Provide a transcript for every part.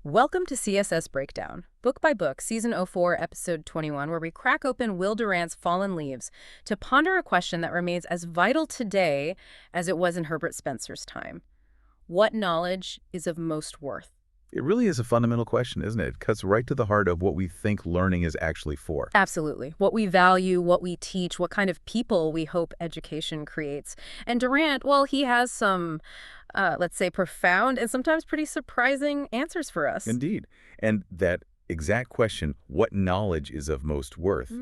Welcome to CSS Breakdown, book by book, Season 04, Episode 21, where we crack open Will Durant's Fallen Leaves to ponder a question that remains as vital today as it was in Herbert Spencer's time. What knowledge is of most worth? It really is a fundamental question, isn't it? It cuts right to the heart of what we think learning is actually for. Absolutely. What we value, what we teach, what kind of people we hope education creates. And Durant, well, he has some, let's say, profound and sometimes pretty surprising answers for us. Indeed. And that exact question, what knowledge is of most worth,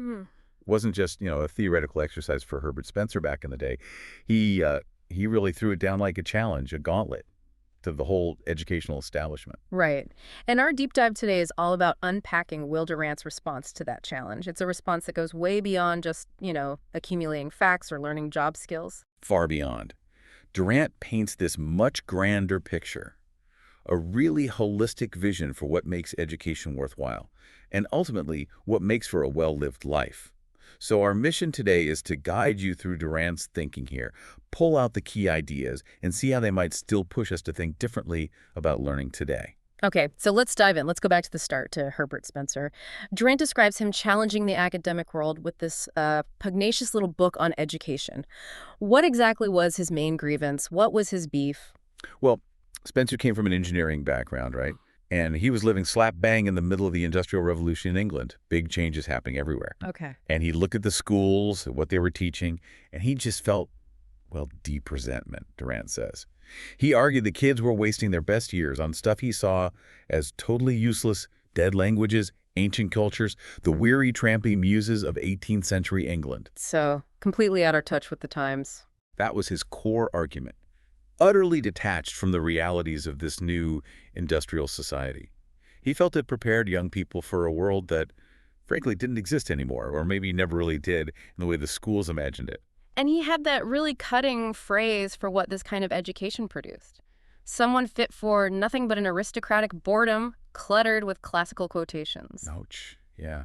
wasn't just, a theoretical exercise for Herbert Spencer back in the day. He really threw it down like a challenge, a gauntlet to the whole educational establishment. Right. And our deep dive today is all about unpacking Will Durant's response to that challenge. It's a response that goes way beyond just, accumulating facts or learning job skills. Far beyond. Durant paints this much grander picture, a really holistic vision for what makes education worthwhile, and ultimately what makes for a well-lived life. So our mission today is to guide you through Durant's thinking here, pull out the key ideas, and see how they might still push us to think differently about learning today. Okay, so let's dive in. Let's go back to the start, to Herbert Spencer. Durant describes him challenging the academic world with this pugnacious little book on education. What exactly was his main grievance? What was his beef? Well, Spencer came from an engineering background, right? And he was living slap bang in the middle of the Industrial Revolution in England. Big changes happening everywhere. Okay. And he looked at the schools, at what they were teaching, and he just felt, deep resentment, Durant says. He argued the kids were wasting their best years on stuff he saw as totally useless, dead languages, ancient cultures, the weary, trampy muses of 18th century England. So, completely out of touch with the times. That was his core argument, utterly detached from the realities of this new industrial society. He felt it prepared young people for a world that, frankly, didn't exist anymore, or maybe never really did in the way the schools imagined it. And he had that really cutting phrase for what this kind of education produced. Someone fit for nothing but an aristocratic boredom, cluttered with classical quotations. Ouch, yeah.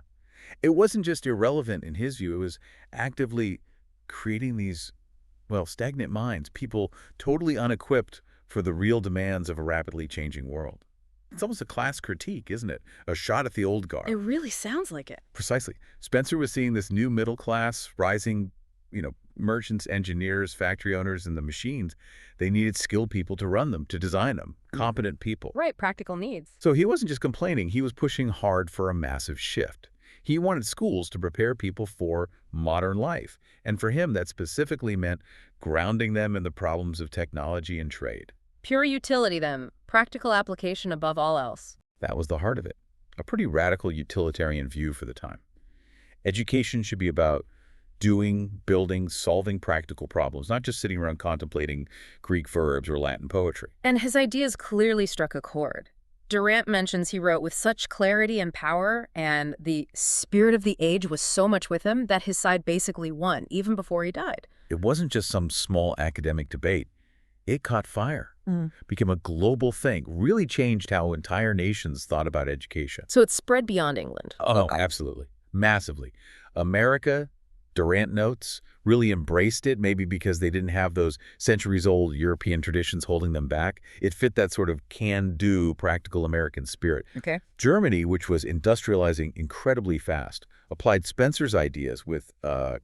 It wasn't just irrelevant in his view, it was actively creating these stagnant minds, people totally unequipped for the real demands of a rapidly changing world. It's almost a class critique, isn't it? A shot at the old guard. It really sounds like it. Precisely. Spencer was seeing this new middle class rising, merchants, engineers, factory owners, and the machines. They needed skilled people to run them, to design them, competent people. Right, practical needs. So he wasn't just complaining, he was pushing hard for a massive shift. He wanted schools to prepare people for modern life. And for him, that specifically meant grounding them in the problems of technology and trade. Pure utility, then. Practical application above all else. That was the heart of it. A pretty radical utilitarian view for the time. Education should be about doing, building, solving practical problems, not just sitting around contemplating Greek verbs or Latin poetry. And his ideas clearly struck a chord. Durant mentions he wrote with such clarity and power, and the spirit of the age was so much with him that his side basically won, even before he died. It wasn't just some small academic debate. It caught fire, became a global thing, really changed how entire nations thought about education. So it spread beyond England. Oh, absolutely. Massively. America, Durant notes, really embraced it, maybe because they didn't have those centuries-old European traditions holding them back. It fit that sort of can-do, practical American spirit. Okay. Germany, which was industrializing incredibly fast, applied Spencer's ideas with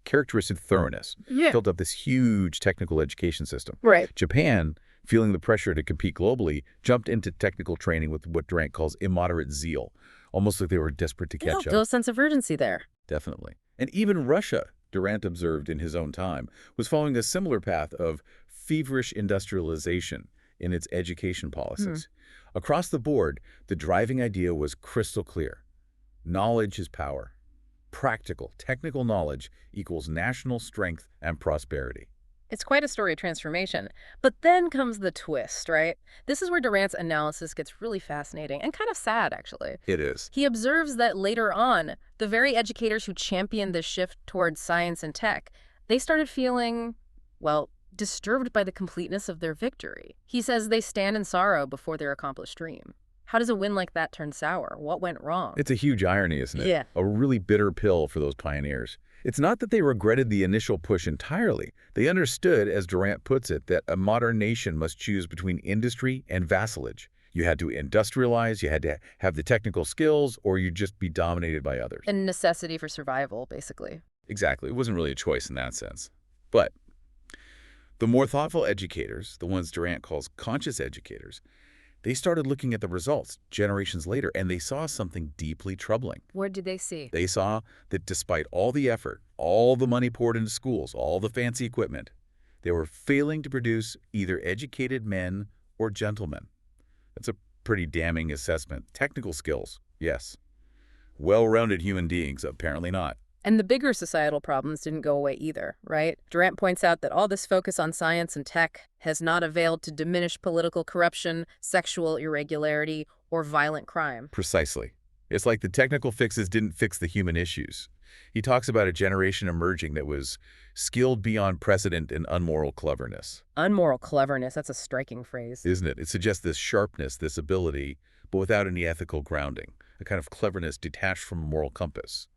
characteristic thoroughness, built up this huge technical education system. Right. Japan, feeling the pressure to compete globally, jumped into technical training with what Durant calls immoderate zeal, almost like they were desperate to catch up. Still a sense of urgency there. Definitely. And even Russia, Durant observed in his own time, was following a similar path of feverish industrialization in its education policies. Across the board, the driving idea was crystal clear. Knowledge is power. Practical, technical knowledge equals national strength and prosperity. It's quite a story of transformation. But then comes the twist, right? This is where Durant's analysis gets really fascinating and kind of sad, actually. It is. He observes that later on, the very educators who championed this shift towards science and tech, they started feeling, disturbed by the completeness of their victory. He says they stand in sorrow before their accomplished dream. How does a win like that turn sour? What went wrong? It's a huge irony, isn't it? Yeah. A really bitter pill for those pioneers. It's not that they regretted the initial push entirely. They understood, as Durant puts it, that a modern nation must choose between industry and vassalage. You had to industrialize, you had to have the technical skills, or you'd just be dominated by others. A necessity for survival, basically. Exactly. It wasn't really a choice in that sense. But the more thoughtful educators, the ones Durant calls conscious educators, they started looking at the results generations later, and they saw something deeply troubling. What did they see? They saw that despite all the effort, all the money poured into schools, all the fancy equipment, they were failing to produce either educated men or gentlemen. That's a pretty damning assessment. Technical skills, yes. Well-rounded human beings, apparently not. And the bigger societal problems didn't go away either, right? Durant points out that all this focus on science and tech has not availed to diminish political corruption, sexual irregularity, or violent crime. Precisely. It's like the technical fixes didn't fix the human issues. He talks about a generation emerging that was skilled beyond precedent in unmoral cleverness. Unmoral cleverness, that's a striking phrase. Isn't it? It suggests this sharpness, this ability, but without any ethical grounding, a kind of cleverness detached from a moral compass.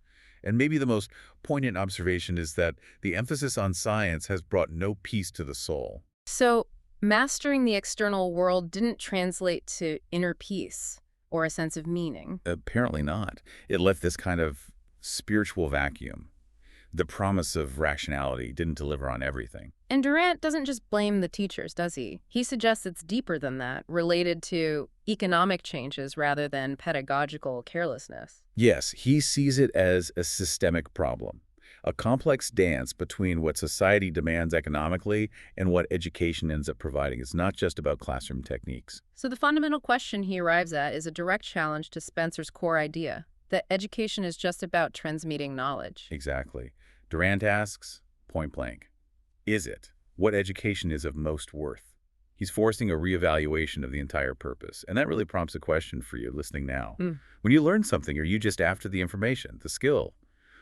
And maybe the most poignant observation is that the emphasis on science has brought no peace to the soul. So, mastering the external world didn't translate to inner peace or a sense of meaning. Apparently not. It left this kind of spiritual vacuum. The promise of rationality didn't deliver on everything. And Durant doesn't just blame the teachers, does he? He suggests it's deeper than that, related to economic changes rather than pedagogical carelessness. Yes, he sees it as a systemic problem, a complex dance between what society demands economically and what education ends up providing. It's not just about classroom techniques. So the fundamental question he arrives at is a direct challenge to Spencer's core idea, that education is just about transmitting knowledge. Exactly. Durant asks, point blank, is it? What education is of most worth? He's forcing a reevaluation of the entire purpose. And that really prompts a question for you listening now. When you learn something, are you just after the information, the skill?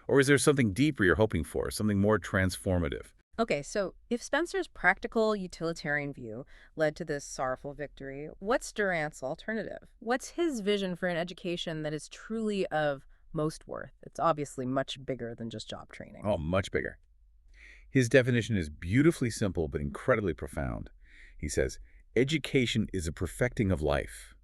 Or is there something deeper you're hoping for, something more transformative? Okay, so if Spencer's practical utilitarian view led to this sorrowful victory, what's Durant's alternative? What's his vision for an education that is truly of most worth? It's obviously much bigger than just job training. Oh, much bigger. His definition is beautifully simple but incredibly profound. He says, education is a perfecting of life,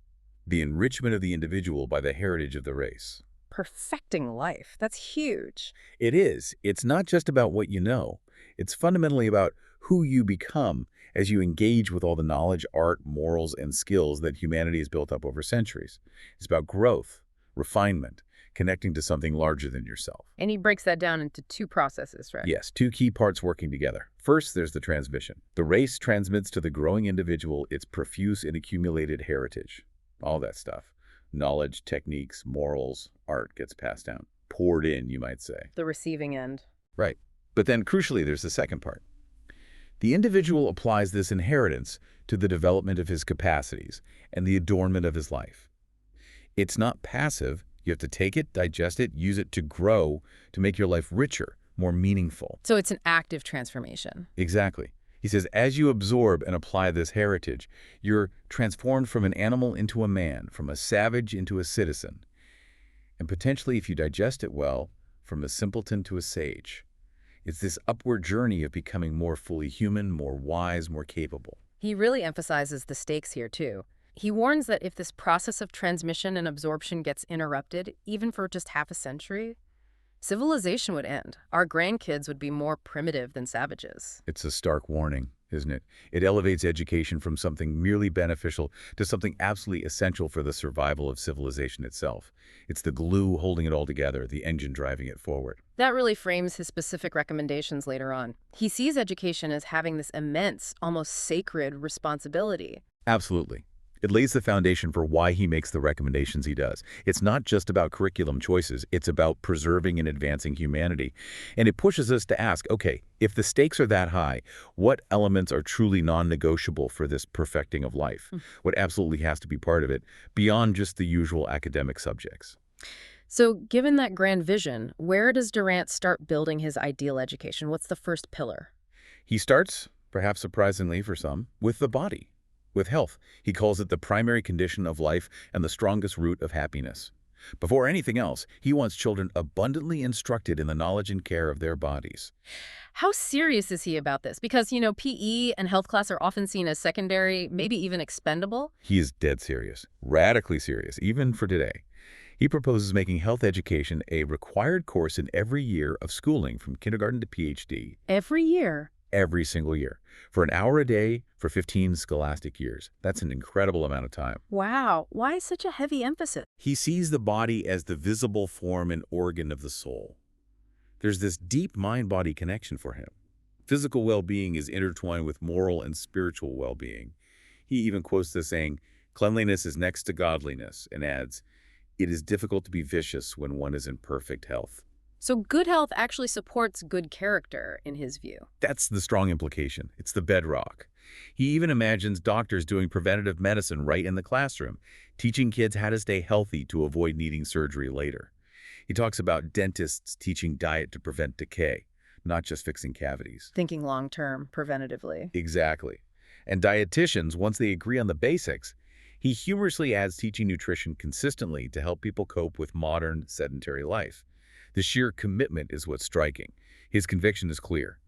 the enrichment of the individual by the heritage of the race. Perfecting life. That's huge. It is. It's not just about what you know. It's fundamentally about who you become as you engage with all the knowledge, art, morals, and skills that humanity has built up over centuries. It's about growth, refinement, connecting to something larger than yourself. And he breaks that down into two processes, right? Yes, two key parts working together. First, there's the transmission. The race transmits to the growing individual its profuse and accumulated heritage. All that stuff. Knowledge, techniques, morals, art gets passed down. Poured in, you might say. The receiving end. Right. But then, crucially, there's the second part. The individual applies this inheritance to the development of his capacities and the adornment of his life. It's not passive. You have to take it, digest it, use it to grow, to make your life richer, more meaningful. So it's an active transformation. Exactly. He says, as you absorb and apply this heritage, you're transformed from an animal into a man, from a savage into a citizen, and potentially, if you digest it well, from a simpleton to a sage. It's this upward journey of becoming more fully human, more wise, more capable. He really emphasizes the stakes here, too. He warns that if this process of transmission and absorption gets interrupted, even for just half a century, civilization would end. Our grandkids would be more primitive than savages. It's a stark warning, isn't it? It elevates education from something merely beneficial to something absolutely essential for the survival of civilization itself. It's the glue holding it all together, the engine driving it forward. That really frames his specific recommendations later on. He sees education as having this immense, almost sacred responsibility. Absolutely. It lays the foundation for why he makes the recommendations he does. It's not just about curriculum choices. It's about preserving and advancing humanity. And it pushes us to ask, okay, if the stakes are that high, what elements are truly non-negotiable for this perfecting of life? What absolutely has to be part of it, beyond just the usual academic subjects? So given that grand vision, where does Durant start building his ideal education? What's the first pillar? He starts, perhaps surprisingly for some, with the body. With health. He calls it the primary condition of life and the strongest root of happiness. Before anything else, he wants children abundantly instructed in the knowledge and care of their bodies. How serious is he about this? Because, PE and health class are often seen as secondary, maybe even expendable. He is dead serious, radically serious, even for today. He proposes making health education a required course in every year of schooling from kindergarten to PhD, Every year. every single year, for an hour a day for 15 scholastic years. That's an incredible amount of time. Wow. Why such a heavy emphasis? He sees the body as the visible form and organ of the soul. There's this deep mind-body connection for him. Physical well-being is intertwined with moral and spiritual well-being. He even quotes the saying, "Cleanliness is next to godliness," and adds, "It is difficult to be vicious when one is in perfect health." So good health actually supports good character, in his view. That's the strong implication. It's the bedrock. He even imagines doctors doing preventative medicine right in the classroom, teaching kids how to stay healthy to avoid needing surgery later. He talks about dentists teaching diet to prevent decay, not just fixing cavities. Thinking long-term, preventatively. Exactly. And dietitians, once they agree on the basics, he humorously adds teaching nutrition consistently to help people cope with modern, sedentary life. The sheer commitment is what's striking. His conviction is clear.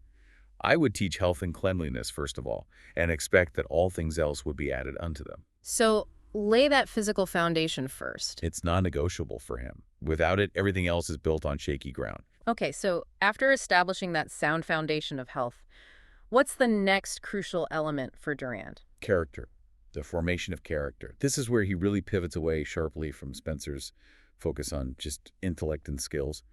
I would teach health and cleanliness, first of all, and expect that all things else would be added unto them. So lay that physical foundation first. It's non-negotiable for him. Without it, everything else is built on shaky ground. Okay, so after establishing that sound foundation of health, what's the next crucial element for Durant? Character, the formation of character. This is where he really pivots away sharply from Spencer's focus on just intellect and skills.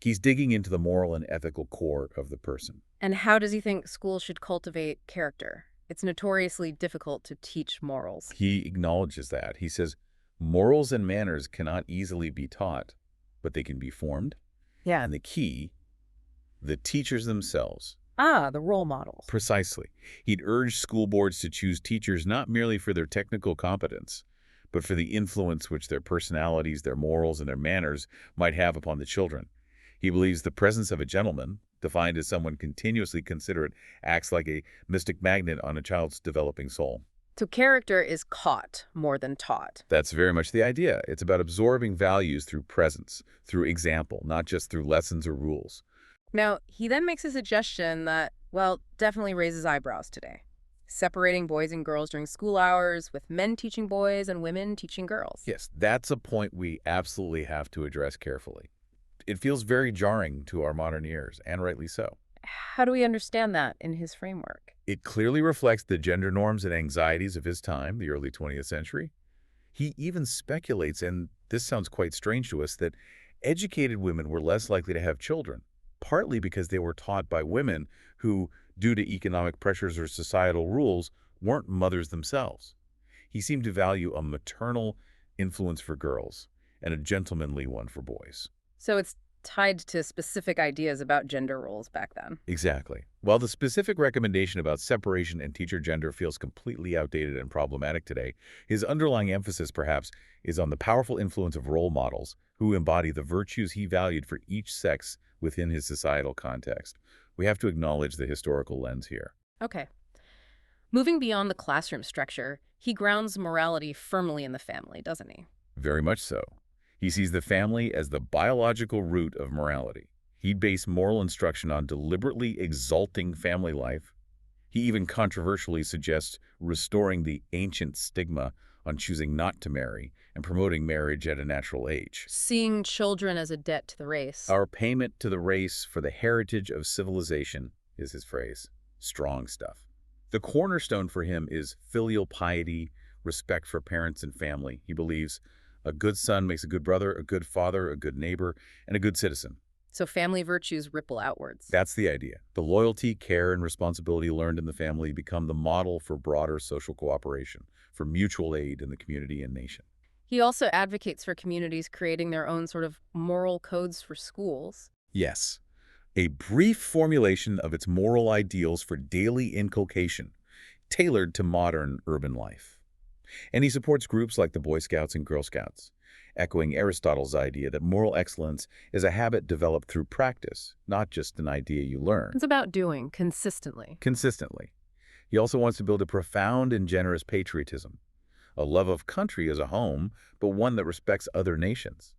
He's digging into the moral and ethical core of the person. And how does he think schools should cultivate character? It's notoriously difficult to teach morals. He acknowledges that. He says, morals and manners cannot easily be taught, but they can be formed. Yeah. And the key, the teachers themselves. The role models. Precisely. He'd urge school boards to choose teachers not merely for their technical competence, but for the influence which their personalities, their morals, and their manners might have upon the children. He believes the presence of a gentleman, defined as someone continuously considerate, acts like a mystic magnet on a child's developing soul. So character is caught more than taught. That's very much the idea. It's about absorbing values through presence, through example, not just through lessons or rules. Now, he then makes a suggestion that, well, definitely raises eyebrows today. Separating boys and girls during school hours, with men teaching boys and women teaching girls. Yes, that's a point we absolutely have to address carefully. It feels very jarring to our modern ears, and rightly so. How do we understand that in his framework? It clearly reflects the gender norms and anxieties of his time, the early 20th century. He even speculates, and this sounds quite strange to us, that educated women were less likely to have children, partly because they were taught by women who, due to economic pressures or societal rules, weren't mothers themselves. He seemed to value a maternal influence for girls and a gentlemanly one for boys. So it's tied to specific ideas about gender roles back then. Exactly. While the specific recommendation about separation and teacher gender feels completely outdated and problematic today, his underlying emphasis, perhaps, is on the powerful influence of role models who embody the virtues he valued for each sex within his societal context. We have to acknowledge the historical lens here. Okay. Moving beyond the classroom structure, he grounds morality firmly in the family, doesn't he? Very much so. He sees the family as the biological root of morality. He'd base moral instruction on deliberately exalting family life. He even controversially suggests restoring the ancient stigma on choosing not to marry and promoting marriage at a natural age. Seeing children as a debt to the race. Our payment to the race for the heritage of civilization is his phrase. Strong stuff. The cornerstone for him is filial piety, respect for parents and family. He believes a good son makes a good brother, a good father, a good neighbor, and a good citizen. So family virtues ripple outwards. That's the idea. The loyalty, care, and responsibility learned in the family become the model for broader social cooperation, for mutual aid in the community and nation. He also advocates for communities creating their own sort of moral codes for schools. Yes, a brief formulation of its moral ideals for daily inculcation, tailored to modern urban life. And he supports groups like the Boy Scouts and Girl Scouts, echoing Aristotle's idea that moral excellence is a habit developed through practice, not just an idea you learn. It's about doing consistently. Consistently. He also wants to build a profound and generous patriotism, a love of country as a home, but one that respects other nations.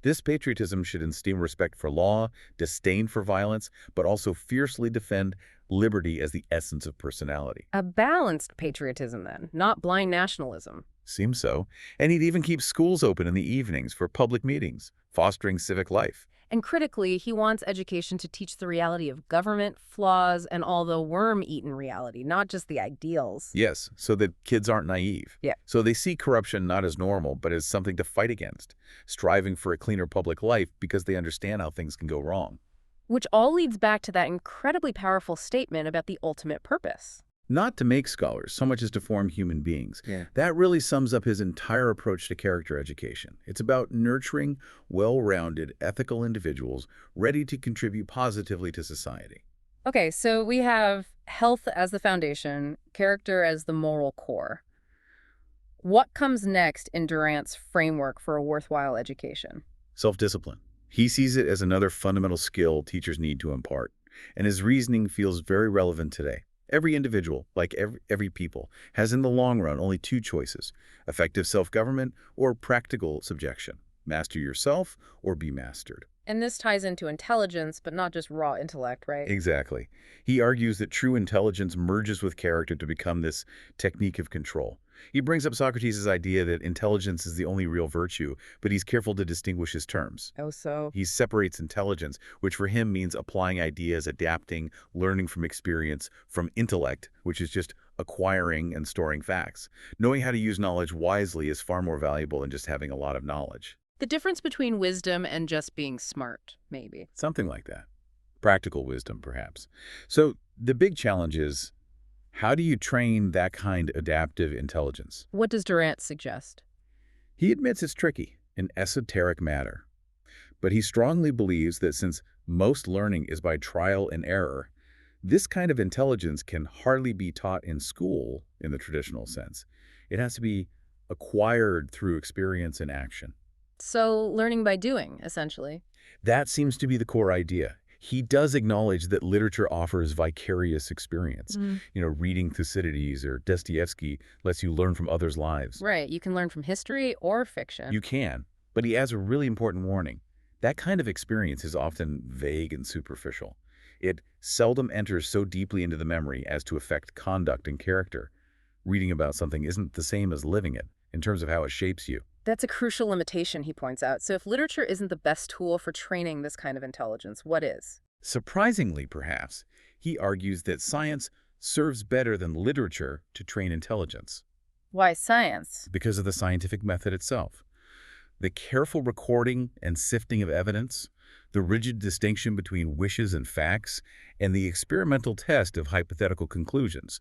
This patriotism should instill respect for law, disdain for violence, but also fiercely defend liberty as the essence of personality. A balanced patriotism, then, not blind nationalism. Seems so. And he'd even keep schools open in the evenings for public meetings, fostering civic life. And critically, he wants education to teach the reality of government, flaws, and all the worm-eaten reality, not just the ideals. Yes, so that kids aren't naive. Yeah. So they see corruption not as normal, but as something to fight against, striving for a cleaner public life because they understand how things can go wrong. Which all leads back to that incredibly powerful statement about the ultimate purpose. Not to make scholars, so much as to form human beings. Yeah. That really sums up his entire approach to character education. It's about nurturing well-rounded, ethical individuals ready to contribute positively to society. Okay, so we have health as the foundation, character as the moral core. What comes next in Durant's framework for a worthwhile education? Self-discipline. He sees it as another fundamental skill teachers need to impart, and his reasoning feels very relevant today. Every individual, like every people, has in the long run only two choices: effective self-government or practical subjection. Master yourself or be mastered. And this ties into intelligence, but not just raw intellect, right? Exactly. He argues that true intelligence merges with character to become this technique of control. He brings up Socrates' idea that intelligence is the only real virtue, but he's careful to distinguish his terms. Oh, so? He separates intelligence, which for him means applying ideas, adapting, learning from experience, from intellect, which is just acquiring and storing facts. Knowing how to use knowledge wisely is far more valuable than just having a lot of knowledge. The difference between wisdom and just being smart, maybe. Something like that. Practical wisdom, perhaps. So the big challenge is, how do you train that kind of adaptive intelligence? What does Durant suggest? He admits it's tricky, an esoteric matter. But he strongly believes that since most learning is by trial and error, this kind of intelligence can hardly be taught in school in the traditional sense. It has to be acquired through experience and action. So, learning by doing, essentially. That seems to be the core idea. He does acknowledge that literature offers vicarious experience. Reading Thucydides or Dostoevsky lets you learn from others' lives. Right, you can learn from history or fiction. You can, but he adds a really important warning. That kind of experience is often vague and superficial. It seldom enters so deeply into the memory as to affect conduct and character. Reading about something isn't the same as living it, in terms of how it shapes you. That's a crucial limitation, he points out. So if literature isn't the best tool for training this kind of intelligence, what is? Surprisingly, perhaps, he argues that science serves better than literature to train intelligence. Why science? Because of the scientific method itself. The careful recording and sifting of evidence, the rigid distinction between wishes and facts, and the experimental test of hypothetical conclusions.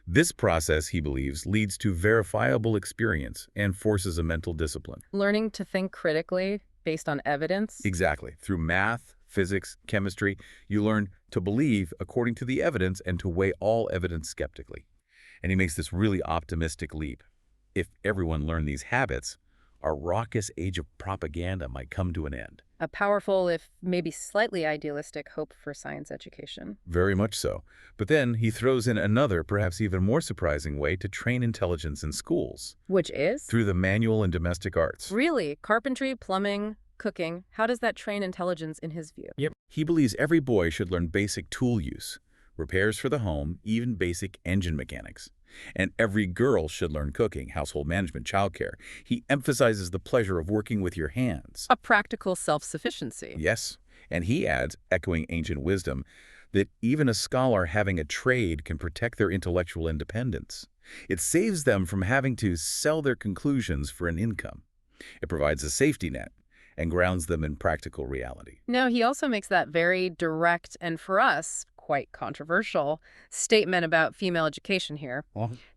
This process, he believes, leads to verifiable experience and forces a mental discipline. Learning to think critically based on evidence? Exactly. Through math, physics, chemistry, you learn to believe according to the evidence and to weigh all evidence skeptically. And he makes this really optimistic leap. If everyone learned these habits, our raucous age of propaganda might come to an end. A powerful, if maybe slightly idealistic, hope for science education. Very much so. But then he throws in another, perhaps even more surprising way to train intelligence in schools. Which is? Through the manual and domestic arts. Really? Carpentry, plumbing, cooking. How does that train intelligence in his view? Yep. He believes every boy should learn basic tool use, repairs for the home, even basic engine mechanics. And every girl should learn cooking, household management, childcare. He emphasizes the pleasure of working with your hands. A practical self-sufficiency. Yes. And he adds, echoing ancient wisdom, that even a scholar having a trade can protect their intellectual independence. It saves them from having to sell their conclusions for an income. It provides a safety net and grounds them in practical reality. No, he also makes that very direct and, for us, quite controversial statement about female education here,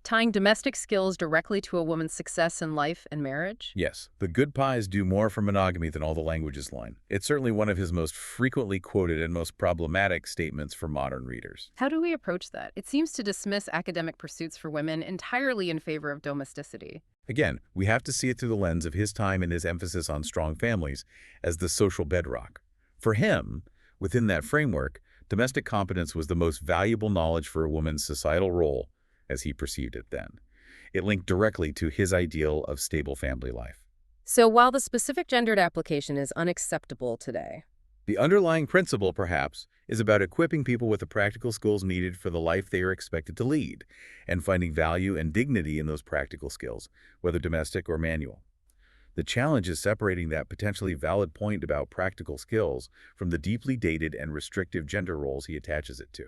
tying domestic skills directly to a woman's success in life and marriage. Yes, the good pies do more for monogamy than all the languages line. It's certainly one of his most frequently quoted and most problematic statements for modern readers. How do we approach that? It seems to dismiss academic pursuits for women entirely in favor of domesticity. Again, we have to see it through the lens of his time and his emphasis on strong families as the social bedrock. For him, within that framework, domestic competence was the most valuable knowledge for a woman's societal role, as he perceived it then. It linked directly to his ideal of stable family life. So while the specific gendered application is unacceptable today, The underlying principle, perhaps, is about equipping people with the practical skills needed for the life they are expected to lead, and finding value and dignity in those practical skills, whether domestic or manual. The challenge is separating that potentially valid point about practical skills from the deeply dated and restrictive gender roles he attaches it to.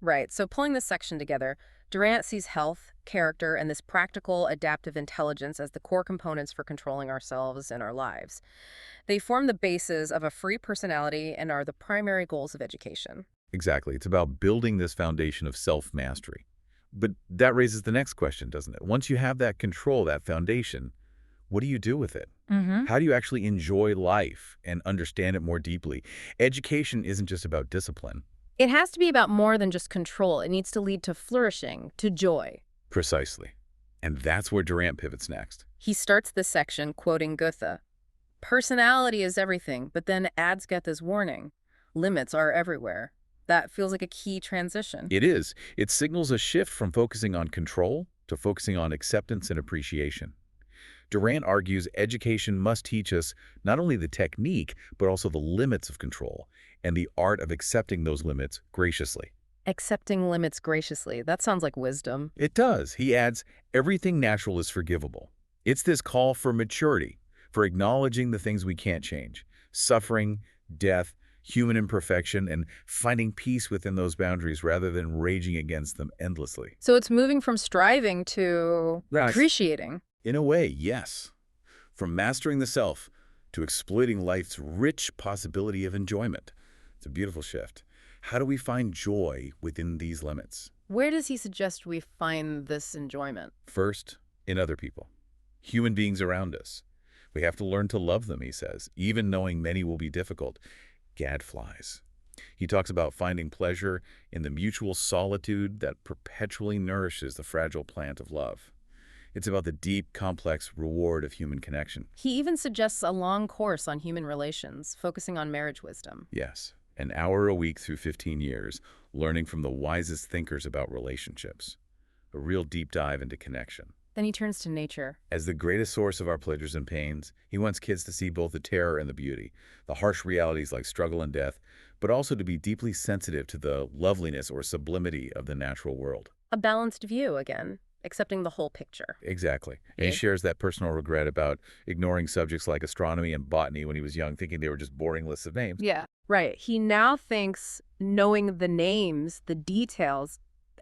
right, so pulling this section together, Durant sees health, character, and this practical adaptive intelligence as the core components for controlling ourselves and our lives. They form the basis of a free personality and are the primary goals of education. Exactly. It's about building this foundation of self-mastery. But that raises the next question, doesn't it? Once you have that control, that foundation, what do you do with it? Mm-hmm. How do you actually enjoy life and understand it more deeply? Education isn't just about discipline. It has to be about more than just control. It needs to lead to flourishing, to joy. Precisely. And that's where Durant pivots next. He starts this section quoting Goethe. Personality is everything, but then adds Goethe's warning. Limits are everywhere. That feels like a key transition. It is. It signals a shift from focusing on control to focusing on acceptance and appreciation. Durant argues education must teach us not only the technique, but also the limits of control and the art of accepting those limits graciously. Accepting limits graciously. That sounds like wisdom. It does. He adds, everything natural is forgivable. It's this call for maturity, for acknowledging the things we can't change, suffering, death, human imperfection, and finding peace within those boundaries rather than raging against them endlessly. So it's moving from striving to Yes. appreciating. In a way, yes. From mastering the self to exploiting life's rich possibility of enjoyment. It's a beautiful shift. How do we find joy within these limits? Where does he suggest we find this enjoyment? First, in other people, human beings around us. We have to learn to love them, he says, even knowing many will be difficult. Gadflies. He talks about finding pleasure in the mutual solitude that perpetually nourishes the fragile plant of love. It's about the deep, complex reward of human connection. He even suggests a long course on human relations, focusing on marriage wisdom. Yes, an hour a week through 15 years, learning from the wisest thinkers about relationships. A real deep dive into connection. Then he turns to nature. As the greatest source of our pleasures and pains, he wants kids to see both the terror and the beauty, the harsh realities like struggle and death, but also to be deeply sensitive to the loveliness or sublimity of the natural world. A balanced view, again, accepting the whole picture. Exactly. And he shares that personal regret about ignoring subjects like astronomy and botany when he was young, thinking they were just boring lists of names. Yeah. Right. He now thinks knowing the names, the details,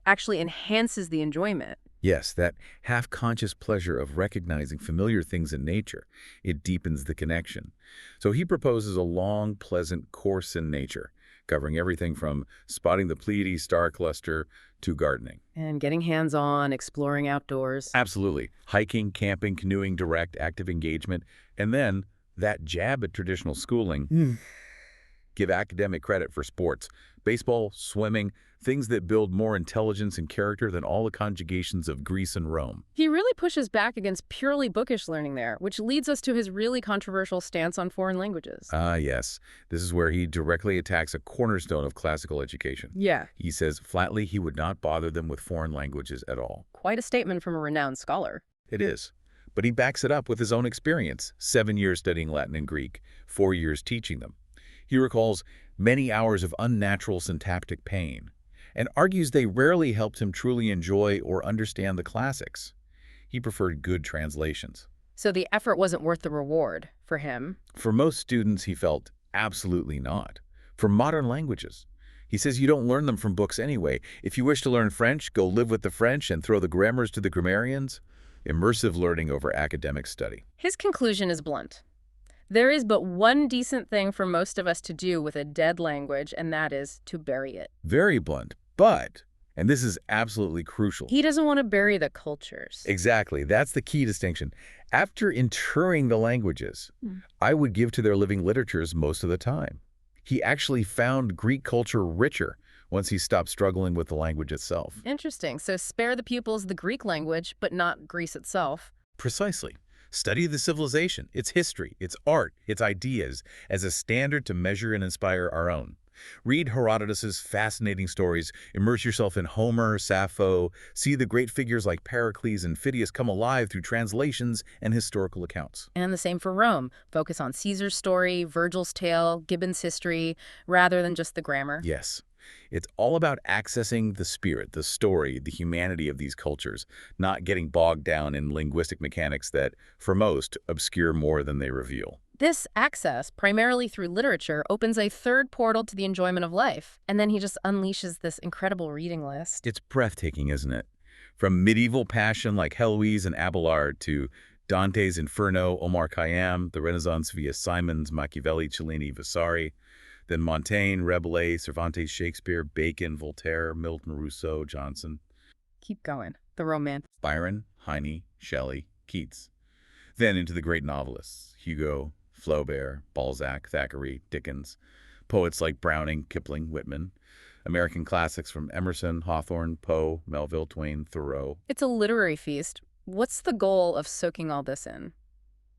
actually enhances the enjoyment. Yes, that half-conscious pleasure of recognizing familiar things in nature. It deepens the connection. So he proposes a long, pleasant course in nature, covering everything from spotting the Pleiades star cluster to gardening. And getting hands-on, exploring outdoors. Absolutely. Hiking, camping, canoeing, direct, active engagement. And then that jab at traditional schooling. Give academic credit for sports, baseball, swimming, things that build more intelligence and character than all the conjugations of Greece and Rome. He really pushes back against purely bookish learning there, which leads us to his really controversial stance on foreign languages. Ah, yes. This is where he directly attacks a cornerstone of classical education. Yeah. He says flatly he would not bother them with foreign languages at all. Quite a statement from a renowned scholar. It is. But he backs it up with his own experience, 7 years studying Latin and Greek, 4 years teaching them. He recalls many hours of unnatural syntactic pain and argues they rarely helped him truly enjoy or understand the classics. He preferred good translations. So the effort wasn't worth the reward for him. For most students, he felt absolutely not. For modern languages, he says you don't learn them from books anyway. If you wish to learn French, go live with the French and throw the grammars to the grammarians. Immersive learning over academic study. His conclusion is blunt. There is but one decent thing for most of us to do with a dead language, and that is to bury it. Very blunt, but, and this is absolutely crucial. He doesn't want to bury the cultures. Exactly. That's the key distinction. After interring the languages, I would give to their living literatures most of the time. He actually found Greek culture richer once he stopped struggling with the language itself. Interesting. So spare the pupils the Greek language, but not Greece itself. Precisely. Study the civilization, its history, its art, its ideas, as a standard to measure and inspire our own. Read Herodotus's fascinating stories, immerse yourself in Homer, Sappho, see the great figures like Pericles and Phidias come alive through translations and historical accounts. And the same for Rome. Focus on Caesar's story, Virgil's tale, Gibbon's history, rather than just the grammar. Yes, it's all about accessing the spirit, the story, the humanity of these cultures, not getting bogged down in linguistic mechanics that, for most, obscure more than they reveal. This access, primarily through literature, opens a third portal to the enjoyment of life. And then he just unleashes this incredible reading list. It's breathtaking, isn't it? From medieval passion like Heloise and Abelard to Dante's Inferno, Omar Khayyam, the Renaissance via Simons, Machiavelli, Cellini, Vasari, then Montaigne, Rabelais, Cervantes, Shakespeare, Bacon, Voltaire, Milton, Rousseau, Johnson. Keep going. The romance. Byron, Heine, Shelley, Keats. Then into the great novelists, Hugo, Flaubert, Balzac, Thackeray, Dickens, poets like Browning, Kipling, Whitman, American classics from Emerson, Hawthorne, Poe, Melville, Twain, Thoreau. It's a literary feast. What's the goal of soaking all this in?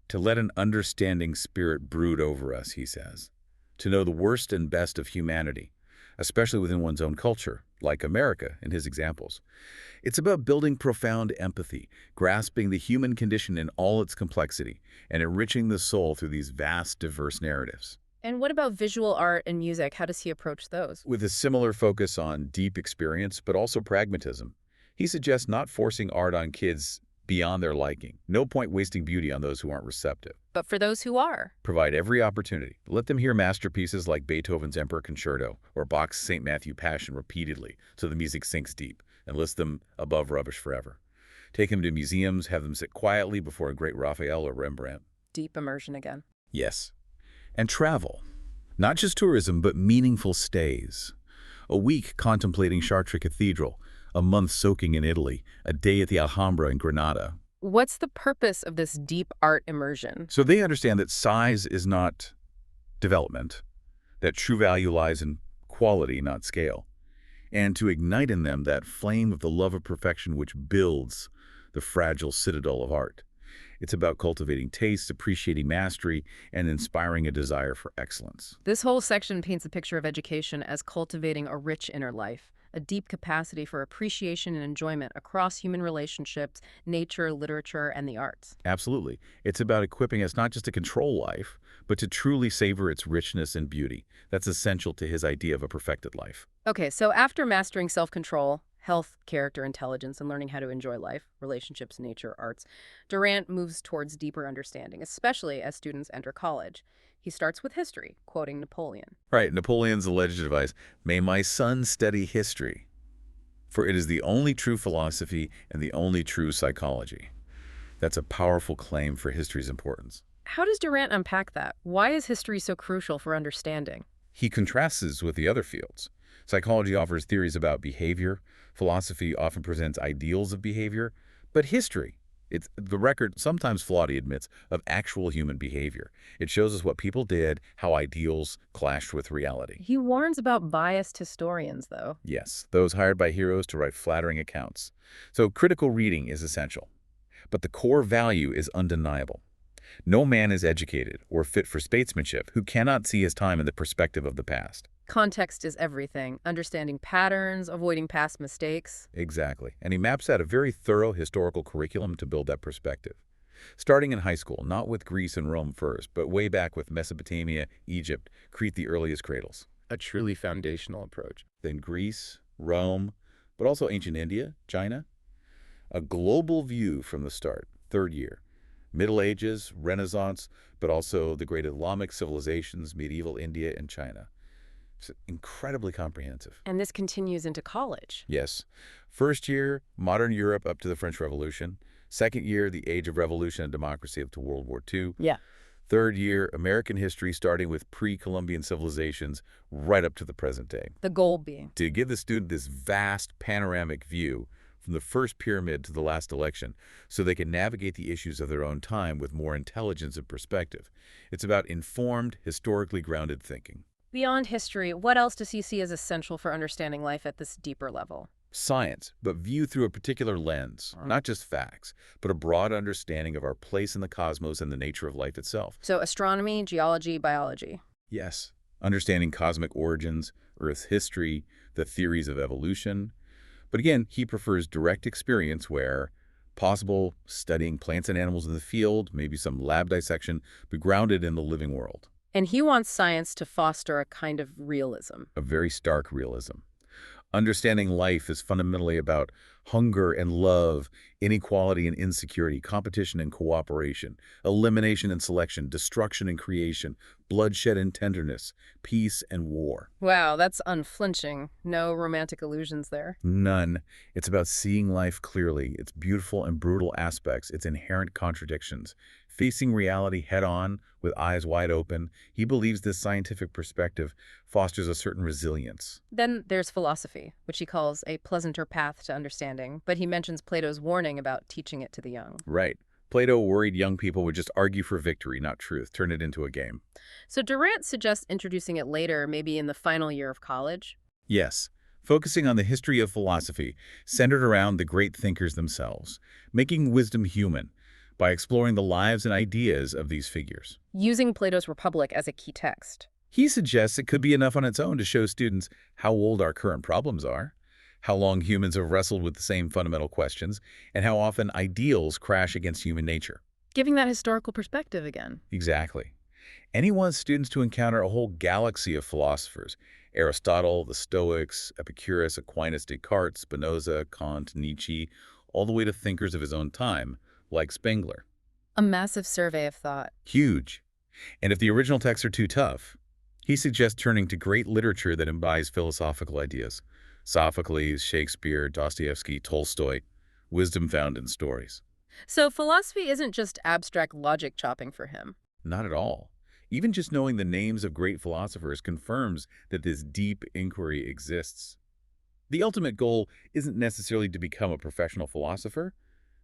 To let an understanding spirit brood over us, he says. To know the worst and best of humanity, especially within one's own culture, like America in his examples. It's about building profound empathy, grasping the human condition in all its complexity, and enriching the soul through these vast, diverse narratives. And what about visual art and music? How does he approach those? With a similar focus on deep experience, but also pragmatism. He suggests not forcing art on kids beyond their liking. No point wasting beauty on those who aren't receptive. But for those who are? Provide every opportunity. Let them hear masterpieces like Beethoven's Emperor Concerto or Bach's St. Matthew Passion repeatedly so the music sinks deep, and list them above rubbish forever. Take them to museums, have them sit quietly before a great Raphael or Rembrandt. Deep immersion again. Yes. And travel. Not just tourism, but meaningful stays. A week contemplating Chartres Cathedral, a month soaking in Italy, a day at the Alhambra in Granada. What's the purpose of this deep art immersion? So they understand that size is not development, that true value lies in quality, not scale, and to ignite in them that flame of the love of perfection which builds the fragile citadel of art. It's about cultivating taste, appreciating mastery, and inspiring a desire for excellence. This whole section paints a picture of education as cultivating a rich inner life, a deep capacity for appreciation and enjoyment across human relationships, nature, literature, and the arts. Absolutely. It's about equipping us not just to control life, but to truly savor its richness and beauty. That's essential to his idea of a perfected life. Okay, so after mastering self-control, health, character, intelligence, and learning how to enjoy life, relationships, nature, arts, Durant moves towards deeper understanding, especially as students enter college. He starts with history, quoting Napoleon. Right, Napoleon's alleged advice, "May my son study history, for it is the only true philosophy and the only true psychology." That's a powerful claim for history's importance. How does Durant unpack that? Why is history so crucial for understanding? He contrasts this with the other fields. Psychology offers theories about behavior. Philosophy often presents ideals of behavior. But history, it's the record, sometimes flawed, he admits, of actual human behavior. It shows us what people did, how ideals clashed with reality. He warns about biased historians, though. Yes, those hired by heroes to write flattering accounts. So critical reading is essential. But the core value is undeniable. No man is educated or fit for statesmanship who cannot see his time in the perspective of the past. Context is everything. Understanding patterns, avoiding past mistakes. Exactly. And he maps out a very thorough historical curriculum to build that perspective. Starting in high school, not with Greece and Rome first, but way back with Mesopotamia, Egypt, Crete the earliest cradles. A truly foundational approach. Then Greece, Rome, but also ancient India, China. A global view from the start, third year. Middle Ages, Renaissance, but also the great Islamic civilizations, medieval India and China. It's incredibly comprehensive. And this continues into college. Yes. First year, modern Europe up to the French Revolution. Second year, the age of revolution and democracy up to World War II. Yeah. Third year, American history starting with pre-Columbian civilizations right up to the present day. The goal being? To give the student this vast panoramic view from the first pyramid to the last election so they can navigate the issues of their own time with more intelligence and perspective. It's about informed, historically grounded thinking. Beyond history, what else does he see as essential for understanding life at this deeper level? Science, but viewed through a particular lens, not just facts, but a broad understanding of our place in the cosmos and the nature of life itself. So astronomy, geology, biology. Yes, understanding cosmic origins, Earth's history, the theories of evolution. But again, he prefers direct experience where possible, studying plants and animals in the field, maybe some lab dissection, but grounded in the living world. And he wants science to foster a kind of realism. A very stark realism. Understanding life is fundamentally about hunger and love, inequality and insecurity, competition and cooperation, elimination and selection, destruction and creation, bloodshed and tenderness, peace and war. Wow, that's unflinching. No romantic illusions there. None. It's about seeing life clearly, its beautiful and brutal aspects, its inherent contradictions. Facing reality head-on, with eyes wide open, he believes this scientific perspective fosters a certain resilience. Then there's philosophy, which he calls a pleasanter path to understanding, but he mentions Plato's warning about teaching it to the young. Right. Plato worried young people would just argue for victory, not truth, turn it into a game. So Durant suggests introducing it later, maybe in the final year of college. Yes, focusing on the history of philosophy, centered around the great thinkers themselves, making wisdom human, by exploring the lives and ideas of these figures. Using Plato's Republic as a key text. He suggests it could be enough on its own to show students how old our current problems are, how long humans have wrestled with the same fundamental questions, and how often ideals crash against human nature. Giving that historical perspective again. Exactly. And he wants students to encounter a whole galaxy of philosophers: Aristotle, the Stoics, Epicurus, Aquinas, Descartes, Spinoza, Kant, Nietzsche, all the way to thinkers of his own time, like Spengler. A massive survey of thought. Huge. And if the original texts are too tough, he suggests turning to great literature that embodies philosophical ideas. Sophocles, Shakespeare, Dostoevsky, Tolstoy, wisdom found in stories. So philosophy isn't just abstract logic chopping for him. Not at all. Even just knowing the names of great philosophers confirms that this deep inquiry exists. The ultimate goal isn't necessarily to become a professional philosopher,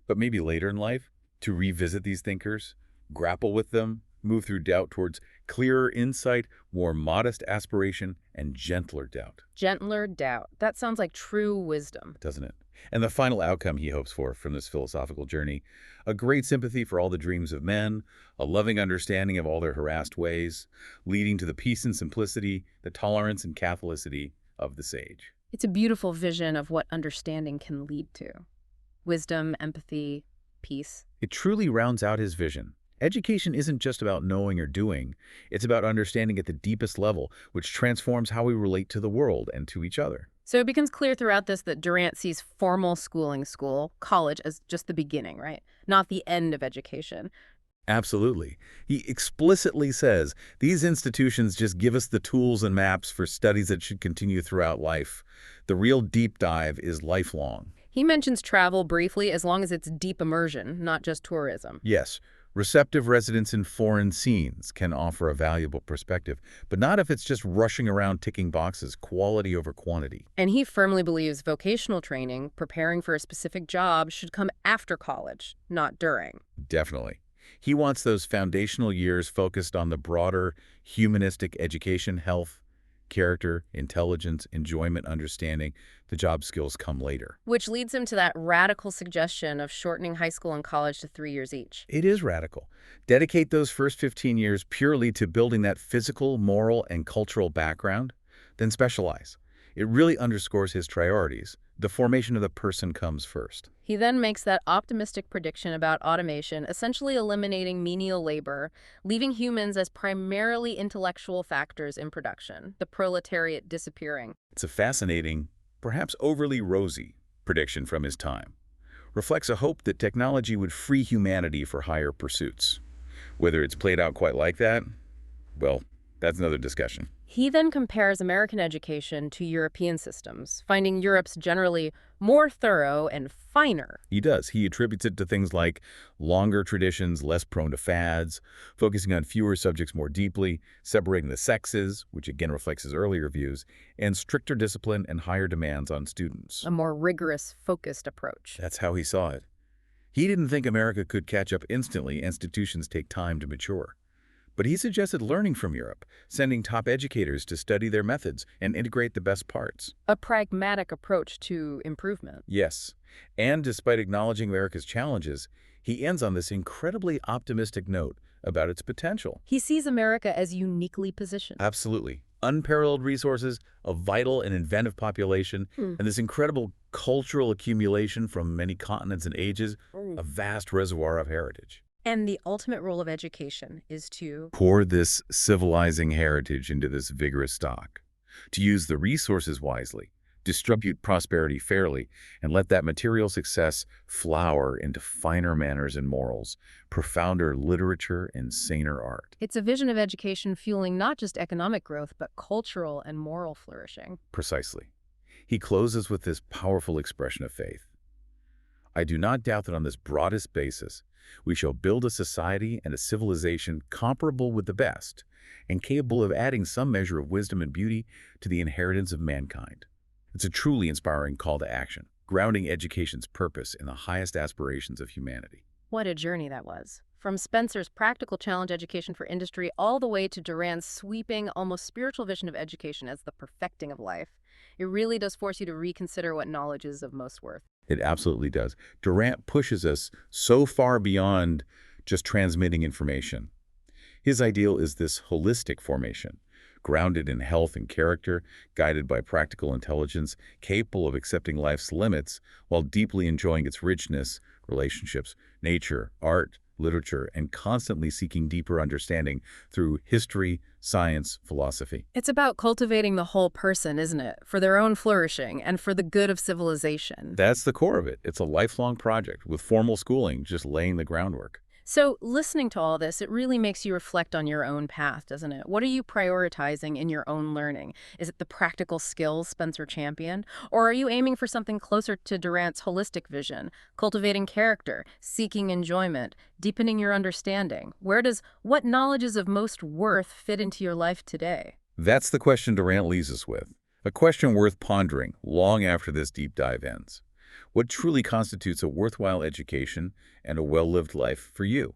but maybe later in life, to revisit these thinkers, grapple with them, move through doubt towards clearer insight, more modest aspiration, and gentler doubt. Gentler doubt. That sounds like true wisdom. Doesn't it? And the final outcome he hopes for from this philosophical journey: a great sympathy for all the dreams of men, a loving understanding of all their harassed ways, leading to the peace and simplicity, the tolerance and catholicity of the sage. It's a beautiful vision of what understanding can lead to. Wisdom, empathy, peace. It truly rounds out his vision. Education isn't just about knowing or doing. It's about understanding at the deepest level, which transforms how we relate to the world and to each other. So it becomes clear throughout this that Durant sees formal schooling, college, as just the beginning, right? Not the end of education. Absolutely. He explicitly says these institutions just give us the tools and maps for studies that should continue throughout life. The real deep dive is lifelong. He mentions travel briefly, as long as it's deep immersion, not just tourism. Yes, receptive residence in foreign scenes can offer a valuable perspective, but not if it's just rushing around ticking boxes, quality over quantity. And he firmly believes vocational training, preparing for a specific job, should come after college, not during. Definitely. He wants those foundational years focused on the broader humanistic education, health, character, intelligence, enjoyment, understanding. The job skills come later. Which leads him to that radical suggestion of shortening high school and college to 3 years each. It is radical. Dedicate those first 15 years purely to building that physical, moral, and cultural background, then specialize. It really underscores his priorities. The formation of the person comes first. He then makes that optimistic prediction about automation, essentially eliminating menial labor, leaving humans as primarily intellectual factors in production, the proletariat disappearing. It's a fascinating, perhaps overly rosy, prediction from his time. Reflects a hope that technology would free humanity for higher pursuits. Whether it's played out quite like that, well, that's another discussion. He then compares American education to European systems, finding Europe's generally more thorough and finer. He does. He attributes it to things like longer traditions, less prone to fads, focusing on fewer subjects more deeply, separating the sexes, which again reflects his earlier views, and stricter discipline and higher demands on students. A more rigorous, focused approach. That's how he saw it. He didn't think America could catch up instantly. Institutions take time to mature. But he suggested learning from Europe, sending top educators to study their methods and integrate the best parts. A pragmatic approach to improvement. Yes, and despite acknowledging America's challenges, he ends on this incredibly optimistic note about its potential. He sees America as uniquely positioned. Absolutely. unparalleled resources, a vital and inventive population, Hmm. and this incredible cultural accumulation from many continents and ages, a vast reservoir of heritage. And the ultimate role of education is to... Pour this civilizing heritage into this vigorous stock, to use the resources wisely, distribute prosperity fairly, and let that material success flower into finer manners and morals, profounder literature and saner art. It's a vision of education fueling not just economic growth, but cultural and moral flourishing. Precisely. He closes with this powerful expression of faith. I do not doubt that on this broadest basis, we shall build a society and a civilization comparable with the best, and capable of adding some measure of wisdom and beauty to the inheritance of mankind. It's a truly inspiring call to action, grounding education's purpose in the highest aspirations of humanity. What a journey that was. From Spencer's practical challenge education for industry all the way to Durant's sweeping, almost spiritual vision of education as the perfecting of life. It really does force you to reconsider what knowledge is of most worth. It absolutely does. Durant pushes us so far beyond just transmitting information. His ideal is this holistic formation, grounded in health and character, guided by practical intelligence, capable of accepting life's limits while deeply enjoying its richness, relationships, nature, art, literature, and constantly seeking deeper understanding through history, science, philosophy. It's about cultivating the whole person, isn't it? For their own flourishing and for the good of civilization. That's the core of it. It's a lifelong project, with formal schooling just laying the groundwork. So, listening to all this, it really makes you reflect on your own path, doesn't it? What are you prioritizing in your own learning? Is it the practical skills Spencer championed? Or are you aiming for something closer to Durant's holistic vision, cultivating character, seeking enjoyment, deepening your understanding? What knowledge is of most worth fit into your life today? That's the question Durant leaves us with, a question worth pondering long after this deep dive ends. What truly constitutes a worthwhile education and a well-lived life for you?